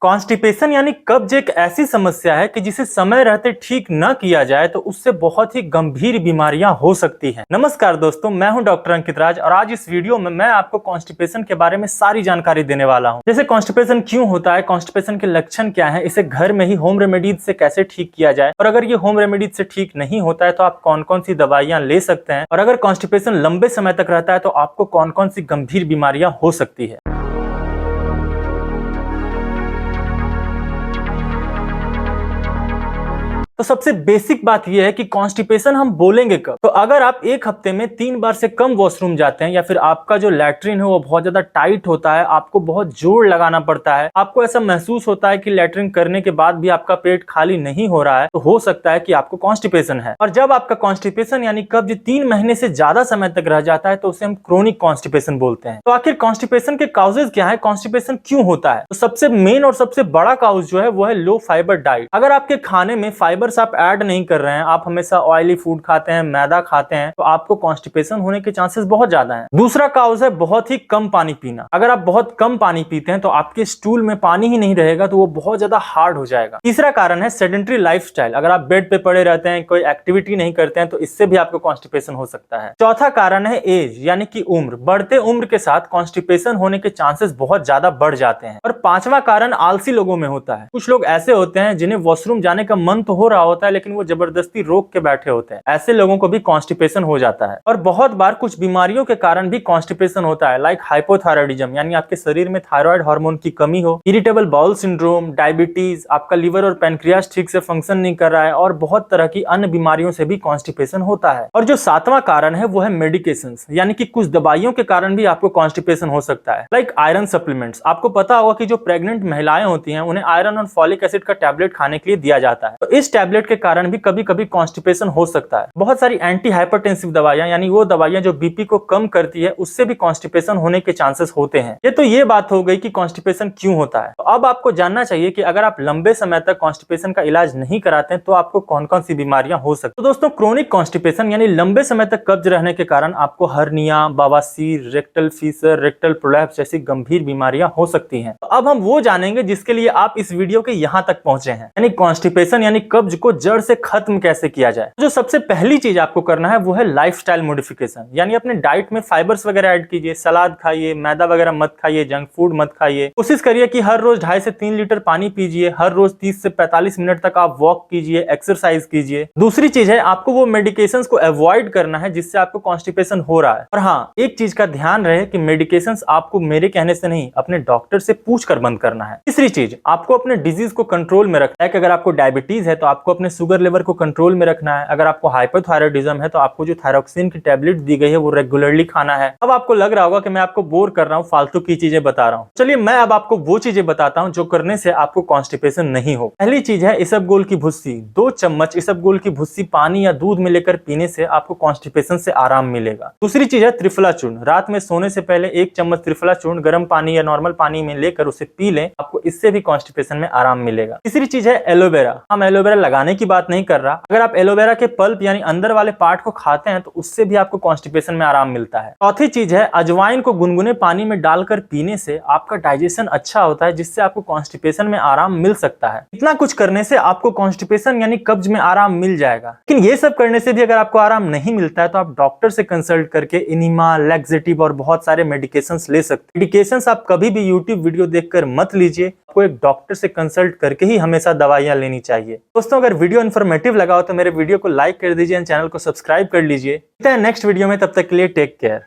Constipation यानी कब्ज एक ऐसी समस्या है कि जिसे समय रहते ठीक न किया जाए तो उससे बहुत ही गंभीर बीमारियां हो सकती हैं। नमस्कार दोस्तों, मैं हूं डॉक्टर अंकित राज और आज इस वीडियो में मैं आपको कॉन्स्टिपेशन के बारे में सारी जानकारी देने वाला हूं। जैसे कॉन्स्टिपेशन क्यों होता है, कॉन्स्टिपेशन के लक्षण क्या है, इसे घर में ही होम रेमेडीज से कैसे ठीक किया जाए, और अगर ये होम रेमेडीज से ठीक नहीं होता है तो आप कौन कौन सी दवाइयां ले सकते हैं, और अगर कॉन्स्टिपेशन लंबे समय तक रहता है तो आपको कौन कौन सी गंभीर बीमारियां हो सकती है। तो सबसे बेसिक बात यह है कि कॉन्स्टिपेशन हम बोलेंगे कब। तो अगर आप एक हफ्ते में 3 बार से कम वॉशरूम जाते हैं, या फिर आपका जो लैट्रिन है वो बहुत ज्यादा टाइट होता है, आपको बहुत जोर लगाना पड़ता है, आपको ऐसा महसूस होता है कि लैट्रिन करने के बाद भी आपका पेट खाली नहीं हो रहा है, तो हो सकता है कि आपको कॉन्स्टिपेशन है। और जब आपका कॉन्स्टिपेशन यानी कब्ज 3 महीने से ज्यादा समय तक रह जाता है तो उसे हम क्रोनिक कॉन्स्टिपेशन बोलते हैं। तो आखिर कॉन्स्टिपेशन के काउजेज क्या है, कॉन्स्टिपेशन क्यों होता है? तो सबसे मेन और सबसे बड़ा काउज जो है वो है लो फाइबर डाइट। अगर आपके खाने में फाइबर आप ऐड नहीं कर रहे हैं, आप हमेशा ऑयली फूड खाते हैं, मैदा खाते हैं, तो आपको कॉन्स्टिपेशन होने के चांसेस बहुत ज्यादा हैं। दूसरा काउज है बहुत ही कम पानी पीना। अगर आप बहुत कम पानी पीते हैं तो आपके स्टूल में पानी ही नहीं रहेगा, तो वो बहुत ज्यादा हार्ड हो जाएगा। तीसरा कारण है सेडेंटरी लाइफस्टाइल। अगर आप बेड पे पड़े रहते हैं, कोई एक्टिविटी नहीं करते हैं, तो इससे भी आपको कॉन्स्टिपेशन हो सकता है। चौथा कारण है एज यानी कि उम्र। बढ़ते उम्र के साथ कॉन्स्टिपेशन होने के चांसेस बहुत ज्यादा बढ़ जाते हैं। और पांचवा कारण आलसी लोगों में होता है। कुछ लोग ऐसे होते हैं जिन्हें वॉशरूम जाने का मन तो हो रहा होता है लेकिन वो जबरदस्ती रोक के बैठे होते हैं। ऐसे लोगों को भी कॉन्स्टिपेशन हो जाता है। और बहुत बार कुछ बीमारियों के कारण भी कॉन्स्टिपेशन होता है, लाइक हाइपोथायराइडिज्म यानी आपके शरीर में थायराइड हार्मोन की कमी हो, इरिटेबल बाउल सिंड्रोम, डायबिटीज, आपका लीवर और पैनक्रियास ठीक से फंक्शन नहीं कर रहा है, और बहुत तरह की अन्य बीमारियों से भी कॉन्स्टिपेशन होता है। और जो सातवां कारण है वो है मेडिकेशंस, यानी कि कुछ दवाइयों के कारण भी आपको कॉन्स्टिपेशन हो सकता है, लाइक आयरन सप्लीमेंट्स। आपको पता होगा कि जो प्रेग्नेंट महिलाएं होती हैं उन्हें आयरन और फॉलिक एसिड का टैबलेट खाने के लिए दिया जाता है। तो इस टैबलेट के कारण भी कभी कभी कॉन्स्टिपेशन हो सकता है। बहुत सारी एंटी हाइपरटेंसिव दवाइयां यानी वो दवाइयां जो बीपी को कम करती है, उससे भी कॉन्स्टिपेशन होने के चांसेस होते हैं। ये तो ये बात हो गई कि कॉन्स्टिपेशन क्यों होता है। तो अब आपको जानना चाहिए कि अगर आप लंबे समय तक कॉन्स्टिपेशन का इलाज नहीं कराते हैं तो आपको कौन कौन सी बीमारियां हो सकती हैं। तो दोस्तों, क्रोनिक कॉन्स्टिपेशन यानी लंबे समय तक कब्ज रहने के कारण आपको हर्निया, बवासीर, रेक्टल फीसर, रेक्टल प्रोलैप्स जैसी गंभीर बीमारियां हो सकती हैं। तो अब हम वो जानेंगे जिसके लिए आप इस वीडियो के यहां तक पहुंचे हैं, यानी कॉन्स्टिपेशन यानी कब्ज को जड़ से खत्म कैसे किया जाए। जो सबसे पहली चीज आपको करना है वो है लाइफस्टाइल मॉडिफिकेशन, यानी अपने डाइट में फाइबर्स वगैरह ऐड कीजिए, सलाद खाइए, मैदा वगैरह मत खाइए, जंक फूड मत खाइए। कोशिश करिए कि हर रोज 2.5 से 3 लीटर पानी पीजिए, हर रोज 30 से 45 मिनट तक आप वॉक कीजिए, एक्सरसाइज कीजिए। दूसरी चीज है आपको वो मेडिकेशंस को अवॉइड करना है जिससे आपको कॉन्स्टिपेशन हो रहा है। और हाँ, एक चीज का ध्यान रहे कि मेडिकेशंस आपको मेरे कहने से नहीं, अपने डॉक्टर से पूछकर बंद करना है। तीसरी चीज, आपको अपने डिजीज को कंट्रोल में रखना है कि अगर आपको डायबिटीज है तो आपको अपने शुगर लेवल को कंट्रोल में रखना है। अगर आपको हाइपोथायराइडिज्म है तो आपको जो थायरोक्सिन की टैबलेट दी गई है वो रेगुलरली खाना है। अब आपको लग रहा होगा कि मैं आपको बोर कर रहा हूँ, फालतू की चीजें बता रहा हूँ। चलिए मैं अब आपको वो चीजें बताता हूँ जो करने से आपको कॉन्स्टिपेशन नहीं हो। पहली चीज है इसबगोल की भुस्सी। 2 चम्मच इसबगोल की भुस्सी पानी या दूध में लेकर पीने से आपको कॉन्स्टिपेशन से आराम मिलेगा। दूसरी चीज है त्रिफला चूर्ण। रात में सोने से पहले 1 चम्मच त्रिफला चूर्ण गर्म पानी या नॉर्मल पानी में लेकर उसे पी लें, आपको इससे भी कॉन्स्टिपेशन में आराम मिलेगा। तीसरी चीज है एलोवेरा। हम एलोवेरा लगाने की बात नहीं कर रहा, अगर आप एलोवेरा के पल्प यानी अंदर वाले पार्ट को खाते हैं तो उससे भी आपको कॉन्स्टिपेशन में आराम मिलता है। चौथी चीज है अजवाइन को गुनगुने पानी में डालकर पीने से आपका डाइजेशन अच्छा होता है, जिससे आपको कॉन्स्टिपेशन में आराम मिल सकता है। इतना कुछ करने से आपको कॉन्स्टिपेशन यानी कब्ज में आराम मिल जाएगा। लेकिन ये सब करने से भी अगर आपको आराम नहीं मिलता है तो आप डॉक्टर से कंसल्ट करके इनिमा, लैक्सेटिव और बहुत सारे मेडिकेशंस ले सकते हैं। मेडिकेशंस आप कभी भी यूट्यूब वीडियो देखकर मत लीजिए, आपको एक डॉक्टर से कंसल्ट करके ही हमेशा दवाइयां लेनी चाहिए। दोस्तों, अगर वीडियो इन्फॉर्मेटिव लगा हो तो मेरे वीडियो को लाइक कर दीजिए, चैनल को सब्सक्राइब कर लीजिए। नेक्स्ट वीडियो में, तब तक के लिए टेक केयर।